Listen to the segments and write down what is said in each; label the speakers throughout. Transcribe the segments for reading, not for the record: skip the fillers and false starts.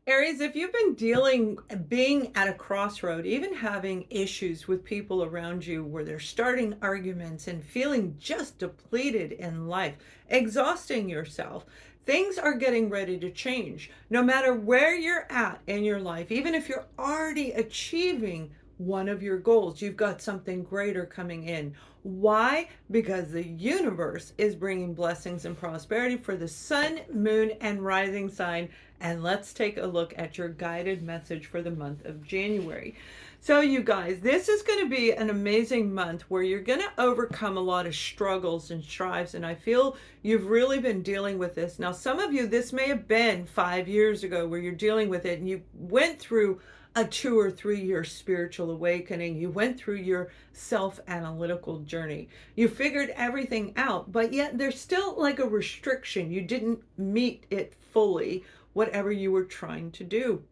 Speaker 1: Aries, if you've been being at a crossroad, even having issues with people around you where they're starting arguments and feeling just depleted in life, exhausting yourself, things are getting ready to change. No matter where you're at in your life, even if you're already achieving one of your goals, you've got something greater coming in. Why? Because the universe is bringing blessings and prosperity for the sun, moon, and rising sign. And let's take a look at your guided message for the month of January. So, you guys, this is going to be an amazing month where you're going to overcome a lot of struggles and strives. And I feel you've really been dealing with this. Now, some of you, this may have been 5 years ago where you're dealing with it and you went through a 2 or 3 year spiritual awakening. You went through your self analytical journey. You figured everything out, but yet there's still like a restriction. You didn't meet it fully, whatever you were trying to do.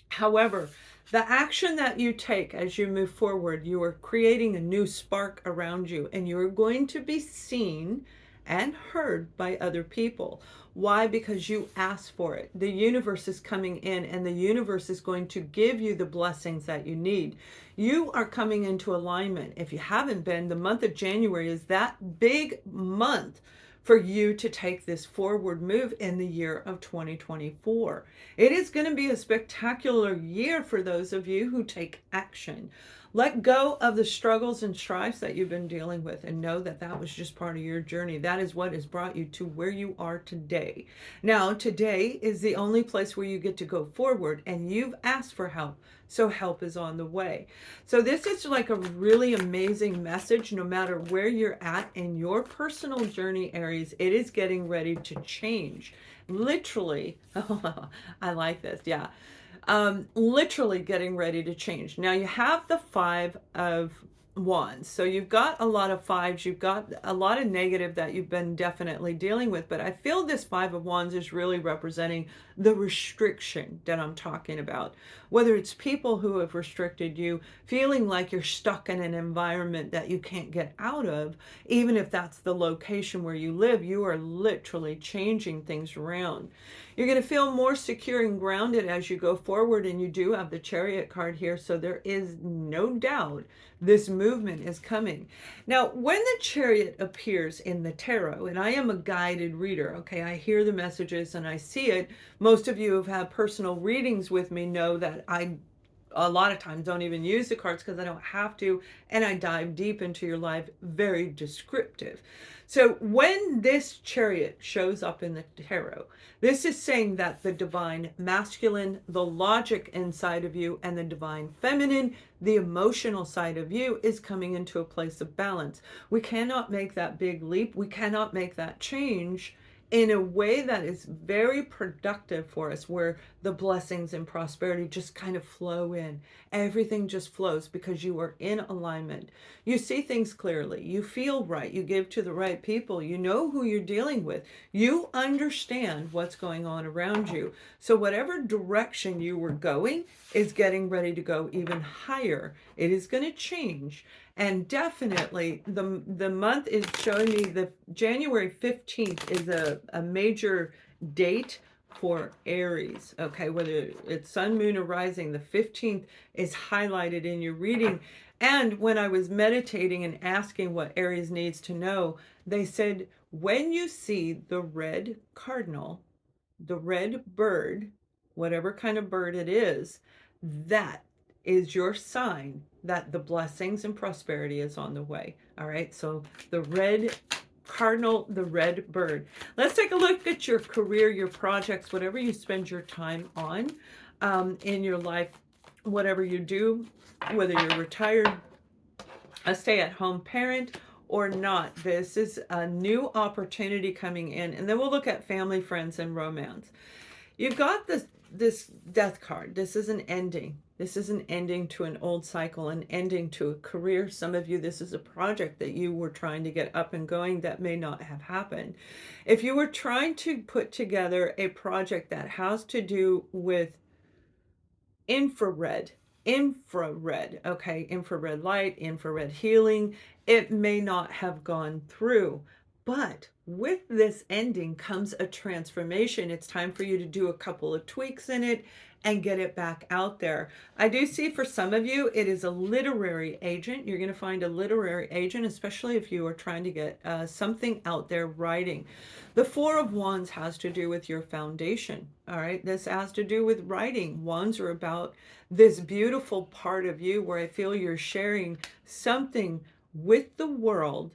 Speaker 1: However, the action that you take as you move forward, you are creating a new spark around you, and you are going to be seen and heard by other people. Why? Because you asked for it. The universe is coming in, and the universe is going to give you the blessings that you need. You are coming into alignment. If you haven't been, the month of January is that big month for you to take this forward move in the year of 2024. It is going to be a spectacular year for those of you who take action. Let go of the struggles and strifes that you've been dealing with and know that that was just part of your journey. That is what has brought you to where you are today. Now, today is the only place where you get to go forward, and you've asked for help. So help is on the way. So this is like a really amazing message. No matter where you're at in your personal journey, Aries, it is getting ready to change. Literally, I like this. Yeah. Literally getting ready to change. Now you have the Five of Wands. So you've got a lot of fives, you've got a lot of negative that you've been definitely dealing with, but I feel this Five of Wands is really representing the restriction that I'm talking about. Whether it's people who have restricted you, feeling like you're stuck in an environment that you can't get out of, even if that's the location where you live, you are literally changing things around. You're going to feel more secure and grounded as you go forward, and you do have the Chariot card here, so there is no doubt this movement is coming. Now, when the Chariot appears in the tarot, and I am a guided reader, okay, I hear the messages and I see it. Most of you who have had personal readings with me know that I a lot of times don't even use the cards because I don't have to, and I dive deep into your life, very descriptive. So when this Chariot shows up in the tarot, this is saying that the divine masculine, the logic inside of you, and the divine feminine, the emotional side of you, is coming into a place of balance. We cannot make that big leap. We cannot make that change in a way that is very productive for us, where the blessings and prosperity just kind of flow in. Everything just flows because you are in alignment. You see things clearly. You feel right. You give to the right people. You know who you're dealing with. You understand what's going on around you. So whatever direction you were going is getting ready to go even higher. It is going to change. And definitely the month is showing me the January 15th is a major date for Aries. Okay, whether it's sun, moon, or rising, the 15th is highlighted in your reading. And when I was meditating and asking what Aries needs to know, they said, when you see the red cardinal, the red bird, whatever kind of bird it is, that is your sign that the blessings and prosperity is on the way. All right, so the red cardinal, the red bird. Let's take a look at your career, your projects, whatever you spend your time on in your life, whatever you do, whether you're retired, a stay-at-home parent, or not. This is a new opportunity coming in, and then we'll look at family, friends, and romance. You've got this death card. This is an ending. This is an ending to an old cycle, an ending to a career. Some of you, this is a project that you were trying to get up and going that may not have happened. If you were trying to put together a project that has to do with infrared, okay, infrared light, infrared healing, it may not have gone through. But with this ending comes a transformation. It's time for you to do a couple of tweaks in it and get it back out there. I do see for some of you, it is a literary agent. You're going to find a literary agent, especially if you are trying to get something out there writing. The Four of Wands has to do with your foundation. All right. This has to do with writing. Wands are about this beautiful part of you where I feel you're sharing something with the world,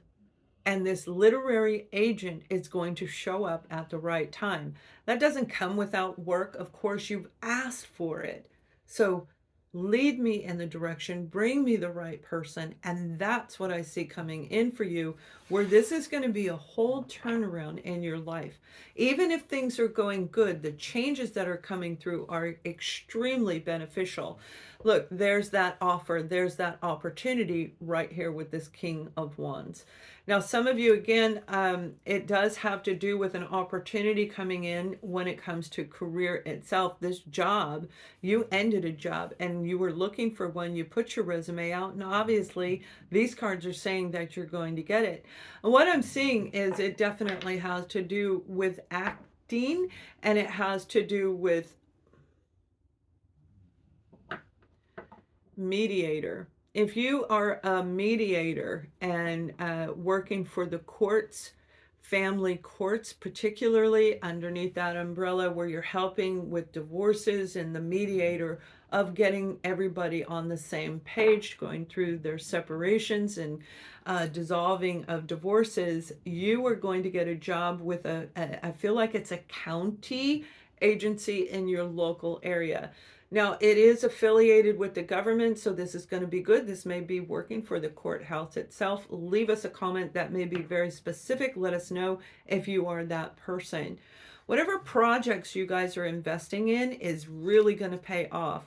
Speaker 1: and this literary agent is going to show up at the right time. That doesn't come without work. Of course, you've asked for it. So lead me in the direction, bring me the right person. And that's what I see coming in for you, where this is going to be a whole turnaround in your life. Even if things are going good, the changes that are coming through are extremely beneficial. Look, there's that offer, there's that opportunity right here with this King of Wands. Now, some of you, again, it does have to do with an opportunity coming in when it comes to career itself. This job, you ended a job and you were looking for one. You put your resume out, and obviously these cards are saying that you're going to get it. And what I'm seeing is it definitely has to do with acting, and it has to do with mediator. If you are a mediator and working for the courts, family courts, particularly underneath that umbrella where you're helping with divorces and the mediator of getting everybody on the same page, going through their separations and dissolving of divorces, you are going to get a job with I feel like it's a county agency in your local area. Now, it is affiliated with the government, so this is going to be good. This may be working for the courthouse itself. Leave us a comment that may be very specific. Let us know if you are that person. Whatever projects you guys are investing in is really going to pay off.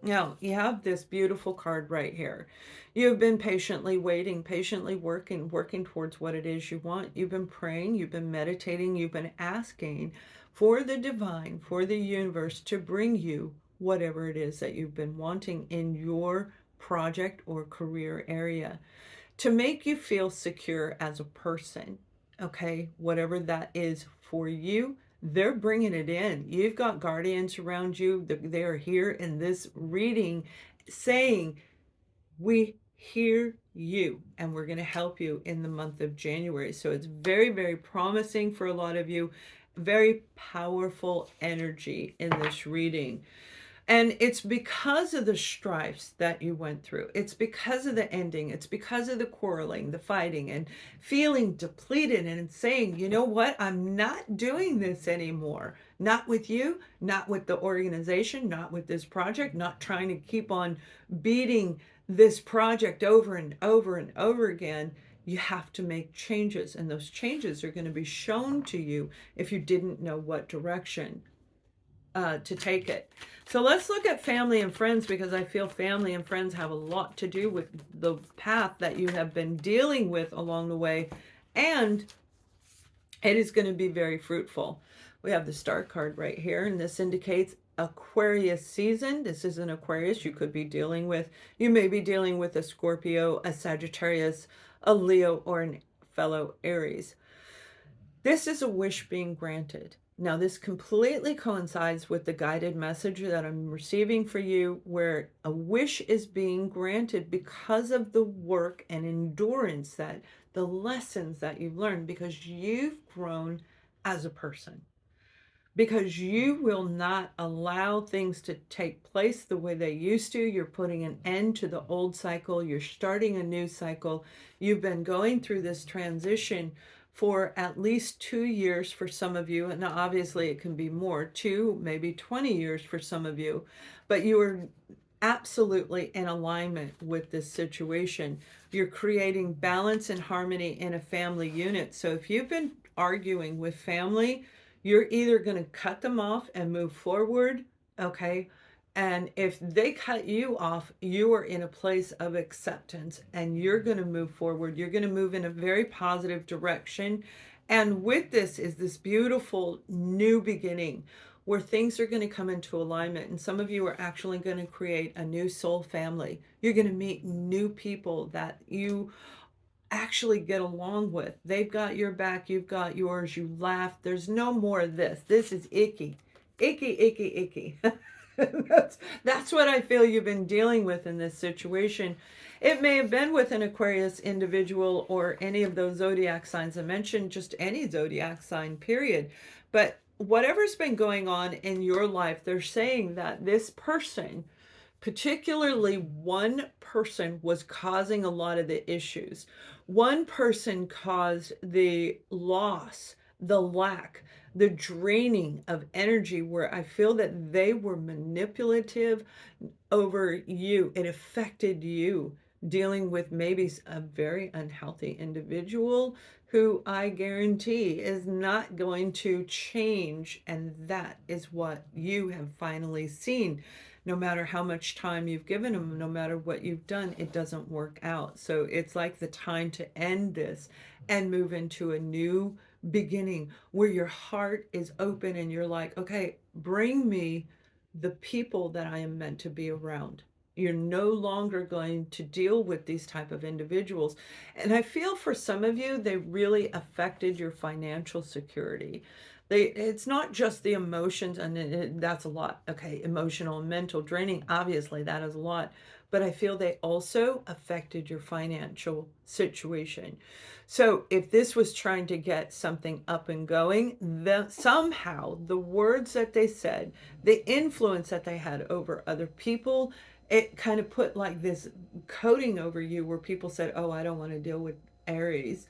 Speaker 1: Now, you have this beautiful card right here. You've been patiently waiting, patiently working towards what it is you want. You've been praying, you've been meditating, you've been asking for the divine, for the universe to bring you whatever it is that you've been wanting in your project or career area to make you feel secure as a person. Okay, whatever that is for you, they're bringing it in. You've got guardians around you. They are here in this reading saying, we hear you and we're going to help you in the month of January. So it's very, very promising for a lot of you. Very powerful energy in this reading. And it's because of the strifes that you went through. It's because of the ending. It's because of the quarreling, the fighting, and feeling depleted and saying, you know what? I'm not doing this anymore. Not with you, not with the organization, not with this project, not trying to keep on beating this project over and over and over again. You have to make changes, and those changes are going to be shown to you if you didn't know what direction to take it. So let's look at family and friends, because I feel family and friends have a lot to do with the path that you have been dealing with along the way, and it is going to be very fruitful. We have the Star card right here, and this indicates Aquarius season. This is an Aquarius you could be dealing with. You may be dealing with a Scorpio, a Sagittarius, a Leo, or a fellow Aries. This is a wish being granted. Now, this completely coincides with the guided message that I'm receiving for you, where a wish is being granted because of the work and endurance, that the lessons that you've learned, because you've grown as a person, because you will not allow things to take place the way they used to. You're putting an end to the old cycle. You're starting a new cycle. You've been going through this transition for at least 2 years for some of you, and obviously it can be more, 2, maybe 20 years for some of you, but you are absolutely in alignment with this situation. You're creating balance and harmony in a family unit. So if you've been arguing with family, you're either going to cut them off and move forward, okay? And if they cut you off, you are in a place of acceptance and you're going to move forward. You're going to move in a very positive direction. And with this is this beautiful new beginning where things are going to come into alignment. And some of you are actually going to create a new soul family. You're going to meet new people that you actually get along with. They've got your back, you've got yours, you laugh. There's no more of this. This is icky. Icky, icky, icky. That's what I feel you've been dealing with in this situation. It may have been with an Aquarius individual or any of those zodiac signs I mentioned, just any zodiac sign, period. But whatever's been going on in your life, they're saying that this person, particularly one person, was causing a lot of the issues. One person caused the loss, the lack, the draining of energy, where I feel that they were manipulative over you. It affected you, dealing with maybe a very unhealthy individual who I guarantee is not going to change. And that is what you have finally seen. No matter how much time you've given them, no matter what you've done, it doesn't work out. So it's like the time to end this and move into a new beginning where your heart is open and you're like, okay, bring me the people that I am meant to be around. You're no longer going to deal with these type of individuals. And I feel for some of you, they really affected your financial security. It's not just the emotions, and that's a lot. Okay, emotional and mental draining, obviously that is a lot. But I feel they also affected your financial situation. So if this was trying to get something up and going, somehow the words that they said, the influence that they had over other people, it kind of put like this coating over you where people said, oh, I don't want to deal with Aries.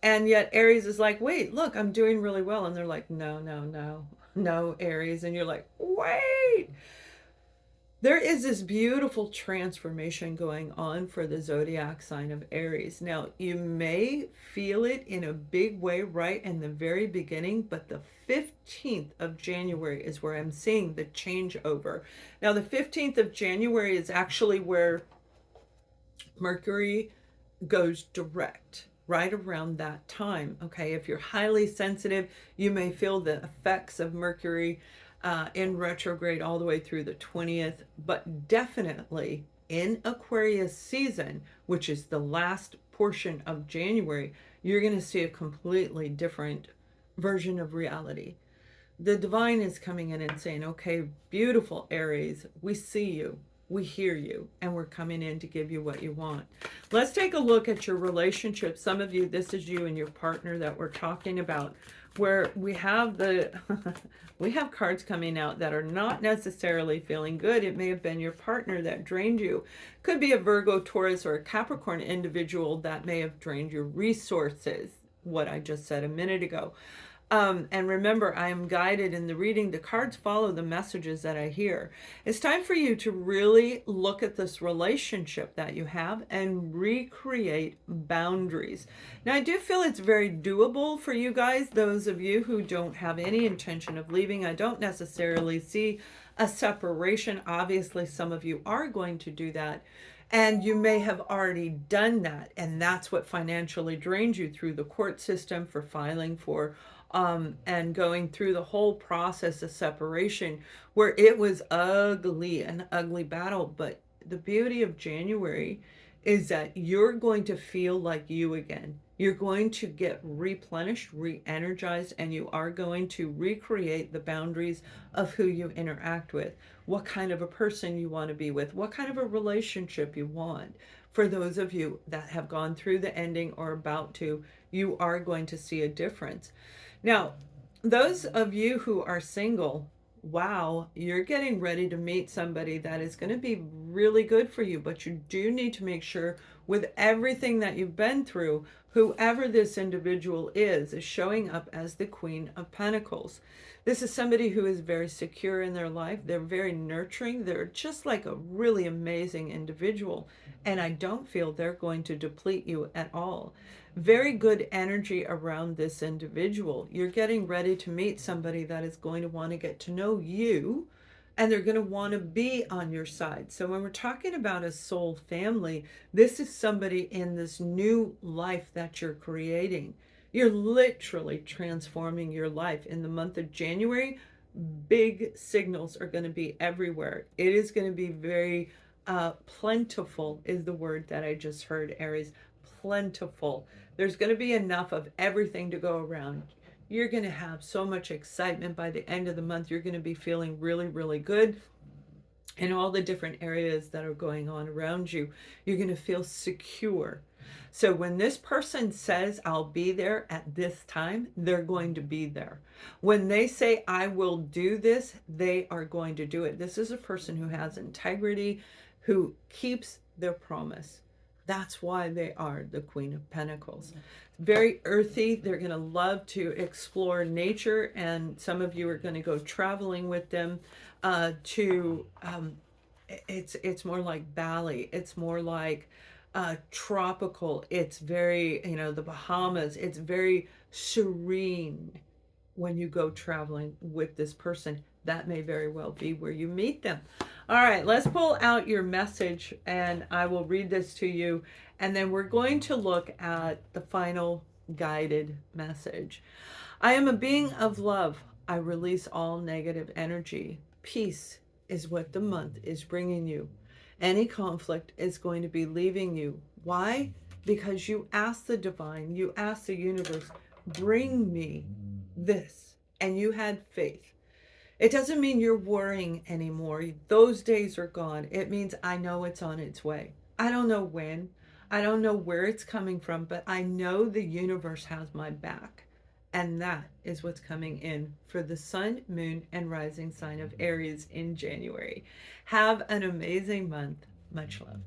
Speaker 1: And yet Aries is like, wait, look, I'm doing really well. And they're like, no, no, no, no, Aries. And you're like, wait. There is this beautiful transformation going on for the zodiac sign of Aries. Now, you may feel it in a big way right in the very beginning, but the 15th of January is where I'm seeing the changeover. Now, the 15th of January is actually where Mercury goes direct, right around that time. Okay, if you're highly sensitive, you may feel the effects of Mercury in retrograde all the way through the 20th, but definitely in Aquarius season, which is the last portion of January, you're going to see a completely different version of reality. The divine is coming in and saying, okay, beautiful Aries, we see you, we hear you, and we're coming in to give you what you want. Let's take a look at your relationship. Some of you, this is you and your partner that we're talking about, where we have the we have cards coming out that are not necessarily feeling good. It may have been your partner that drained you. Could be a Virgo, Taurus, or a Capricorn individual that may have drained your resources, what I just said a minute ago. And remember, I am guided in the reading. The cards follow the messages that I hear. It's time for you to really look at this relationship that you have and recreate boundaries. Now, I do feel it's very doable for you guys, those of you who don't have any intention of leaving. I don't necessarily see a separation. Obviously, some of you are going to do that. And you may have already done that. And that's what financially drains you through the court system for filing for and going through the whole process of separation, where it was ugly, an ugly battle. But the beauty of January is that you're going to feel like you again. You're going to get replenished, re-energized, and you are going to recreate the boundaries of who you interact with, what kind of a person you want to be with, what kind of a relationship you want. For those of you that have gone through the ending or about to, you are going to see a difference. Now, those of you who are single, wow, you're getting ready to meet somebody that is going to be really good for you, but you do need to make sure, with everything that you've been through, whoever this individual is showing up as the Queen of Pentacles. This is somebody who is very secure in their life. They're very nurturing. They're just like a really amazing individual. And I don't feel they're going to deplete you at all. Very good energy around this individual. You're getting ready to meet somebody that is going to want to get to know you, and they're going to want to be on your side. So when we're talking about a soul family, this is somebody in this new life that you're creating. You're literally transforming your life. In the month of January, big signals are going to be everywhere. It is going to be very plentiful, is the word that I just heard, Aries. plentiful. There's going to be enough of everything to go around. You're going to have so much excitement by the end of the month. You're going to be feeling really, really good in all the different areas that are going on around you. You're going to feel secure. So when this person says, I'll be there at this time, they're going to be there. When they say, I will do this, they are going to do it. This is a person who has integrity, who keeps their promise. That's why they are the Queen of Pentacles. Very earthy. They're going to love to explore nature, and some of you are going to go traveling with them it's more like Bali. It's more like tropical. It's very, the Bahamas. It's very serene when you go traveling with this person. That may very well be where you meet them. All right, let's pull out your message and I will read this to you. And then we're going to look at the final guided message. I am a being of love. I release all negative energy. Peace is what the month is bringing you. Any conflict is going to be leaving you. Why? Because you asked the divine, you asked the universe, bring me this. And you had faith. It doesn't mean you're worrying anymore. Those days are gone. It means I know it's on its way. I don't know when. I don't know where it's coming from, but I know the universe has my back. And that is what's coming in for the sun, moon, and rising sign of Aries in January. Have an amazing month. Much love.